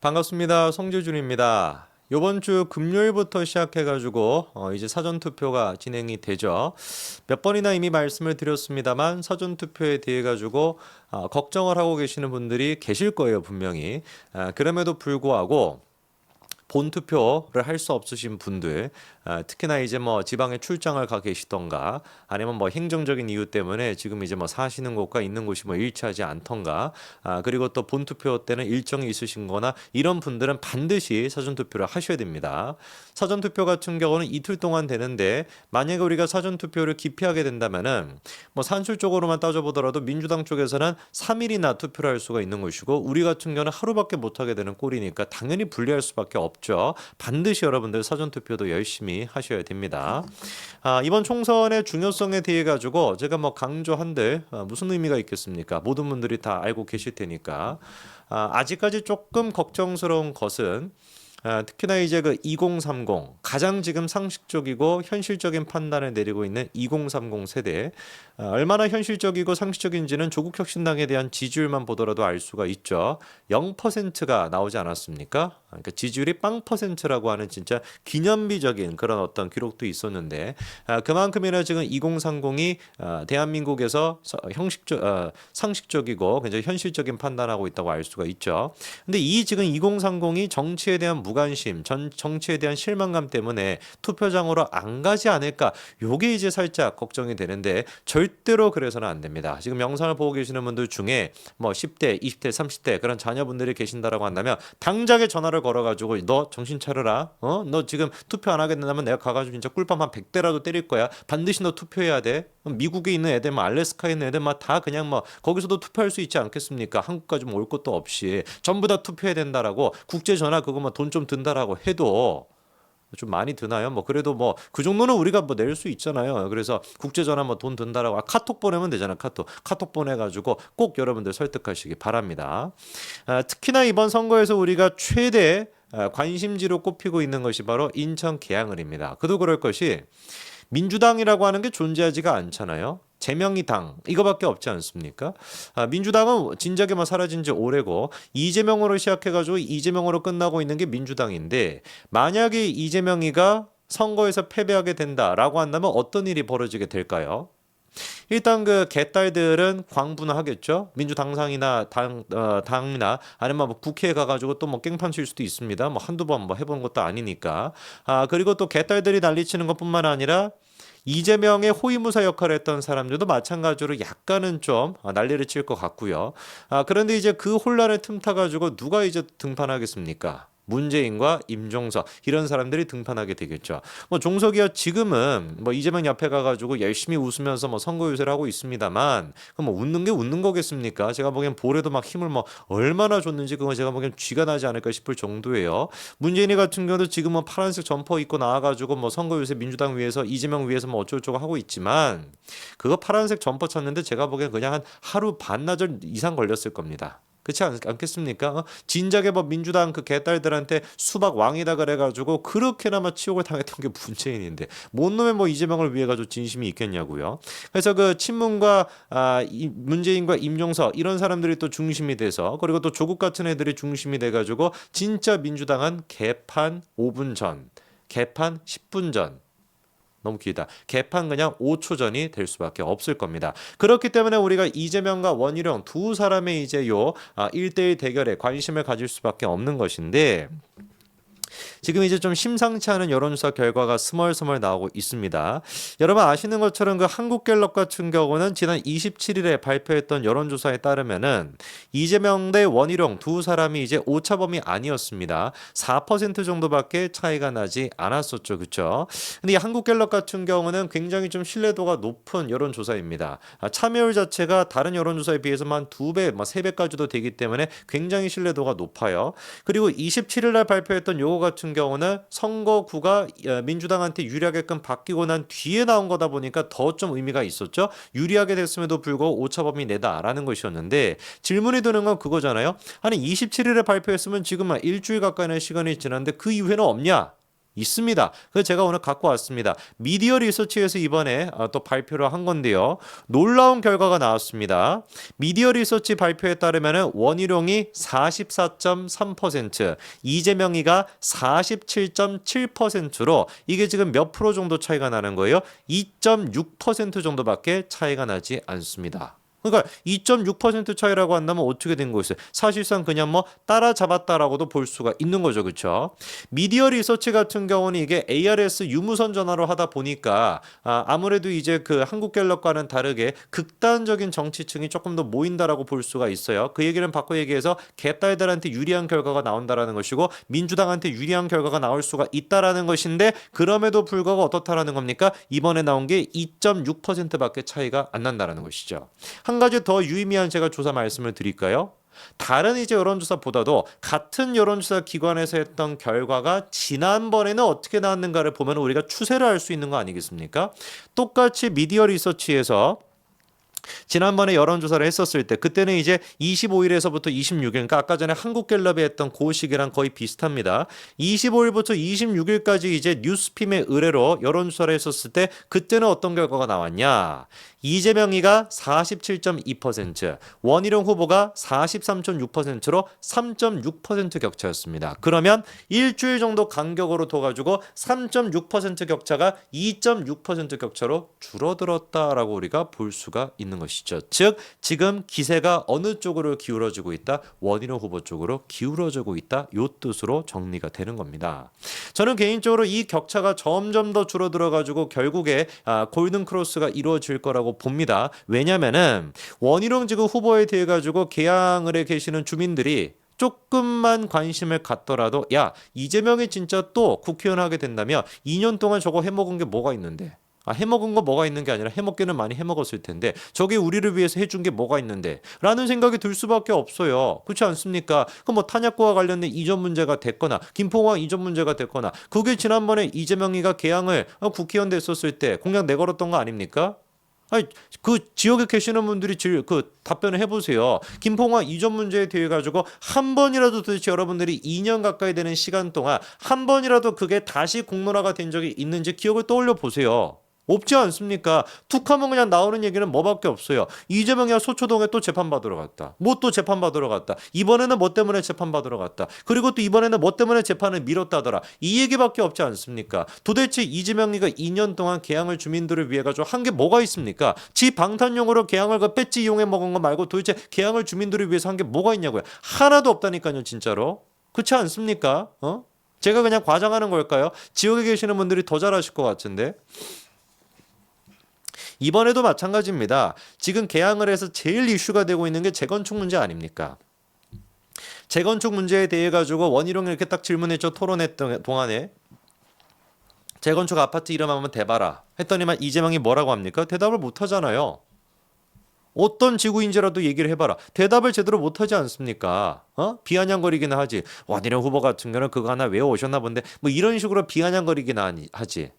반갑습니다. 송재준입니다. 요번 주 금요일부터 시작해가지고 이제 사전투표가 진행이 되죠. 몇 번이나 이미 말씀을 드렸습니다만 사전투표에 대해 가지고 걱정을 하고 계시는 분들이 계실 거예요, 분명히. 그럼에도 불구하고 본투표를 할 수 없으신 분들, 특히나 이제 뭐 지방에 출장을 가 계시던가 아니면 뭐 행정적인 이유 때문에 지금 이제 뭐 사시는 곳과 있는 곳이 뭐 일치하지 않던가, 그리고 또 본투표 때는 일정이 있으신 거나 이런 분들은 반드시 사전투표를 하셔야 됩니다. 사전투표 같은 경우는 이틀 동안 되는데, 만약에 우리가 사전투표를 기피하게 된다면은 뭐 산술적으로만 따져보더라도 민주당 쪽에서는 3일이나 투표를 할 수가 있는 것이고, 우리 같은 경우는 하루밖에 못하게 되는 꼴이니까 당연히 불리할 수밖에 없죠. 반드시 여러분들 사전투표도 열심히 하셔야 됩니다. 이번 총선의 중요성에 대해 가지고 제가 뭐 강조한들 무슨 의미가 있겠습니까? 모든 분들이 다 알고 계실 테니까. 아직까지 조금 걱정스러운 것은, 특히나 이제 그 2030, 가장 지금 상식적이고 현실적인 판단을 내리고 있는 2030 세대, 얼마나 현실적이고 상식적인지는 조국혁신당에 대한 지지율만 보더라도 알 수가 있죠. 0%가 나오지 않았습니까? 그러니까 지지율이 0%라고 하는 진짜 기념비적인 그런 어떤 기록도 있었는데, 그만큼이나 지금 2030이 대한민국에서 상식적이고 굉장히 현실적인 판단하고 있다고 알 수가 있죠. 근데 이 지금 2030이 정치에 대한 무관심, 정치에 대한 실망감 때문에 투표장으로 안 가지 않을까? 요게 이제 살짝 걱정이 되는데, 절대로 그래서는 안 됩니다. 지금 영상을 보고 계시는 분들 중에 뭐 10대, 20대, 30대 그런 자녀분들이 계신다라고 한다면 당장에 전화를 걸어가지고 너 정신 차려라. 너 지금 투표 안 하겠다면 내가 가가지고 진짜 꿀밤 한 100대라도 때릴 거야. 반드시 너 투표해야 돼. 미국에 있는 애들, 뭐 알래스카에 있는 애들 다 그냥 뭐 거기서도 투표할 수 있지 않겠습니까? 한국까지 뭐 올 것도 없이 전부 다 투표해야 된다라고, 국제 전화 그거 뭐 돈 좀 든다라고 해도 좀 많이 드나요? 뭐 그래도 뭐 그 정도는 우리가 뭐 낼 수 있잖아요. 그래서 국제 전화 뭐 돈 든다라고 카톡 보내면 되잖아. 카톡 보내가지고 꼭 여러분들 설득하시기 바랍니다. 특히나 이번 선거에서 우리가 최대 관심지로 꼽히고 있는 것이 바로 인천 계양을입니다. 그도 그럴 것이, 민주당이라고 하는 게 존재하지가 않잖아요. 제명의 당 이거밖에 없지 않습니까? 민주당은 진작에 뭐 사라진 지 오래고, 이재명으로 시작해가지고 이재명으로 끝나고 있는 게 민주당인데, 만약에 이재명이가 선거에서 패배하게 된다라고 한다면 어떤 일이 벌어지게 될까요? 일단 그 개딸들은 광분하겠죠. 민주당상이나 당이나 아니면 뭐 국회에 가가지고 또 뭐 깽판 칠 수도 있습니다. 뭐 한두 번 뭐 해본 것도 아니니까. 그리고 또 개딸들이 난리치는 것뿐만 아니라 이재명의 호위무사 역할을 했던 사람들도 마찬가지로 약간은 좀 난리를 칠 것 같고요. 그런데 이제 그 혼란을 틈타가지고 누가 이제 등판하겠습니까? 문재인과 임종석 이런 사람들이 등판하게 되겠죠. 뭐 종석이야 지금은 뭐 이재명 옆에 가가지고 열심히 웃으면서 뭐 선거 유세를 하고 있습니다만, 그 뭐 웃는 게 웃는 거겠습니까? 제가 보기엔 볼에도 막 힘을 뭐 얼마나 줬는지 그거 제가 보기엔 쥐가 나지 않을까 싶을 정도예요. 문재인이 같은 경우도 지금은 파란색 점퍼 입고 나와가지고 뭐 선거 유세 민주당 위해서 이재명 위해서 뭐 어쩌고저쩌고 하고 있지만, 그거 파란색 점퍼 쳤는데 제가 보기엔 그냥 한 하루 반나절 이상 걸렸을 겁니다. 그렇지 않겠습니까? 진작에 뭐 민주당 그 개딸들한테 수박 왕이다 그래가지고 그렇게나마 치욕을 당했던 게 문재인인데, 뭔 놈의 뭐 이재명을 위해 가지고 진심이 있겠냐고요. 그래서 그 친문과 문재인과 임종석 이런 사람들이 또 중심이 돼서, 그리고 또 조국 같은 애들이 중심이 돼가지고 진짜 민주당은 개판 5분 전, 개판 10분 전, 너무 길다. 개판 그냥 5초 전이 될 수밖에 없을 겁니다. 그렇기 때문에 우리가 이재명과 원희룡 두 사람의 이제 요 1대1 대결에 관심을 가질 수밖에 없는 것인데, 지금 이제 좀 심상치 않은 여론조사 결과가 스멀스멀 나오고 있습니다. 여러분 아시는 것처럼 그 한국갤럽 같은 경우는 지난 27일에 발표했던 여론조사에 따르면은 이재명 대 원희룡 두 사람이 이제 오차범위 아니었습니다. 4% 정도밖에 차이가 나지 않았었죠. 그렇죠? 근데 이 한국갤럽 같은 경우는 굉장히 좀 신뢰도가 높은 여론조사입니다. 참여율 자체가 다른 여론조사에 비해서만 2배, 3배까지도 되기 때문에 굉장히 신뢰도가 높아요. 그리고 27일 날 발표했던 요거 같은 경우는 선거구가 민주당한테 유리하게끔 바뀌고 난 뒤에 나온 거다 보니까 더 좀 의미가 있었죠. 유리하게 됐음에도 불구하고 오차범위 내다라는 것이었는데, 질문이 드는 건 그거잖아요. 아니 27일에 발표했으면 지금 일주일 가까이의 시간이 지났는데 그 이후에는 없냐? 있습니다. 그래서 제가 오늘 갖고 왔습니다. 미디어 리서치에서 이번에 또 발표를 한 건데요. 놀라운 결과가 나왔습니다. 미디어 리서치 발표에 따르면 원희룡이 44.3%, 이재명이가 47.7%로 이게 지금 몇 프로 정도 차이가 나는 거예요? 2.6% 정도밖에 차이가 나지 않습니다. 그러니까 2.6% 차이라고 한다면 어떻게 된 거였어요? 사실상 그냥 뭐 따라잡았다라고도 볼 수가 있는 거죠. 그렇죠? 미디어 리서치 같은 경우는 이게 ARS 유무선 전화로 하다 보니까 아무래도 이제 그 한국갤럽과는 다르게 극단적인 정치층이 조금 더 모인다라고 볼 수가 있어요. 그 얘기는 바꿔 얘기해서 개딸들한테 유리한 결과가 나온다라는 것이고 민주당한테 유리한 결과가 나올 수가 있다라는 것인데 그럼에도 불구하고 어떻다라는 겁니까? 이번에 나온 게 2.6%밖에 차이가 안 난다라는 것이죠. 한 가지 더 유의미한 제가 조사 말씀을 드릴까요? 다른 이제 여론조사보다도 같은 여론조사 기관에서 했던 결과가 지난번에는 어떻게 나왔는가를 보면 우리가 추세를 알 수 있는 거 아니겠습니까? 똑같이 미디어 리서치에서 지난번에 여론조사를 했었을 때 그때는 이제 25일에서부터 26일 그러니까 아까 전에 한국갤럽이 했던 그 시기랑 거의 비슷합니다. 25일부터 26일까지 이제 뉴스핌의 의뢰로 여론조사를 했었을 때 그때는 어떤 결과가 나왔냐? 이재명이가 47.2%, 원희룡 후보가 43.6%로 3.6% 격차였습니다. 그러면 일주일 정도 간격으로 둬가지고 3.6% 격차가 2.6% 격차로 줄어들었다라고 우리가 볼 수가 있는 것이죠. 즉 지금 기세가 어느 쪽으로 기울어지고 있다? 원희룡 후보 쪽으로 기울어지고 있다. 이 뜻으로 정리가 되는 겁니다. 저는 개인적으로 이 격차가 점점 더 줄어들어가지고 결국에 골든 크로스가 이루어질 거라고 봅니다. 왜냐면은 원희룡 지금 후보에 대해 가지고 개항을 해 계시는 주민들이 조금만 관심을 갖더라도 야 이재명이 진짜 또 국회의원 하게 된다면 2년 동안 저거 해먹은 게 뭐가 있는데 해먹은 거 뭐가 있는 게 아니라 해먹기는 많이 해먹었을 텐데 저게 우리를 위해서 해준 게 뭐가 있는데 라는 생각이 들 수밖에 없어요. 그렇지 않습니까? 그 뭐 탄약고와 관련된 이전 문제가 됐거나 김포공항 이전 문제가 됐거나 그게 지난번에 이재명이가 개항을 국회의원 됐었을 때 공약 내걸었던 거 아닙니까? 아니, 그 지역에 계시는 분들이 그 답변을 해보세요. 김포공항 이전 문제에 대해 가지고 한 번이라도 도대체 여러분들이 2년 가까이 되는 시간 동안 한 번이라도 그게 다시 공론화가 된 적이 있는지 기억을 떠올려 보세요. 없지 않습니까? 툭하면 그냥 나오는 얘기는 뭐밖에 없어요. 이재명이 소초동에 또 재판받으러 갔다. 뭐 또 재판받으러 갔다. 이번에는 뭐 때문에 재판받으러 갔다. 그리고 또 이번에는 뭐 때문에 재판을 미뤘다더라. 이 얘기밖에 없지 않습니까? 도대체 이재명이가 2년 동안 개항을 주민들을 위해 가지고 한 게 뭐가 있습니까? 지 방탄용으로 개항을 그 배지 이용해 먹은 거 말고 도대체 개항을 주민들을 위해서 한 게 뭐가 있냐고요. 하나도 없다니까요, 진짜로. 그렇지 않습니까? 제가 그냥 과장하는 걸까요? 지역에 계시는 분들이 더 잘하실 것 같은데. 이번에도 마찬가지입니다. 지금 개항을 해서 제일 이슈가 되고 있는 게 재건축 문제 아닙니까? 재건축 문제에 대해 가지고 원희룡이 이렇게 딱 질문했죠. 토론했던 동안에. 재건축 아파트 이름 한번 대봐라. 했더니만 이재명이 뭐라고 합니까? 대답을 못 하잖아요. 어떤 지구인지라도 얘기를 해봐라. 대답을 제대로 못하지 않습니까? 비아냥거리기나 하지. 원희룡 후보 같은 경우는 그거 하나 외워오셨나 본데 뭐 이런 식으로 비아냥거리기나 하지.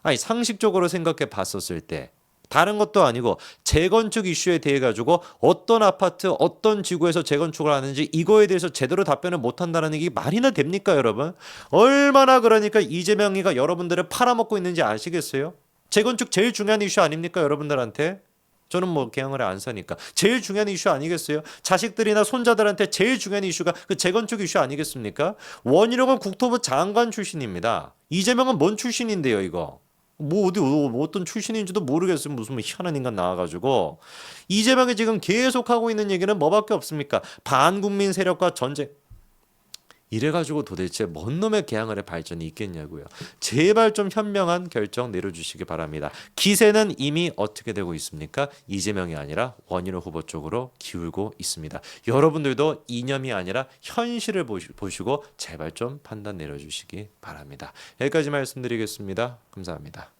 아니 상식적으로 생각해 봤었을 때 다른 것도 아니고 재건축 이슈에 대해 가지고 어떤 아파트 어떤 지구에서 재건축을 하는지 이거에 대해서 제대로 답변을 못한다는 얘기 말이나 됩니까 여러분? 얼마나 그러니까 이재명이가 여러분들을 팔아먹고 있는지 아시겠어요? 재건축 제일 중요한 이슈 아닙니까 여러분들한테? 저는 뭐 개항을 안 사니까 제일 중요한 이슈 아니겠어요? 자식들이나 손자들한테 제일 중요한 이슈가 그 재건축 이슈 아니겠습니까? 원희룡은 국토부 장관 출신입니다. 이재명은 뭔 출신인데요 이거? 뭐 어디 어떤 출신인지도 모르겠어요. 무슨 뭐 희한한 인간 나와가지고 이재명이 지금 계속 하고 있는 얘기는 뭐밖에 없습니까? 반국민 세력과 전쟁. 이래가지고 도대체 뭔 놈의 개항을의 발전이 있겠냐고요. 제발 좀 현명한 결정 내려주시기 바랍니다. 기세는 이미 어떻게 되고 있습니까? 이재명이 아니라 원희룡 후보 쪽으로 기울고 있습니다. 여러분들도 이념이 아니라 현실을 보시고 제발 좀 판단 내려주시기 바랍니다. 여기까지 말씀드리겠습니다. 감사합니다.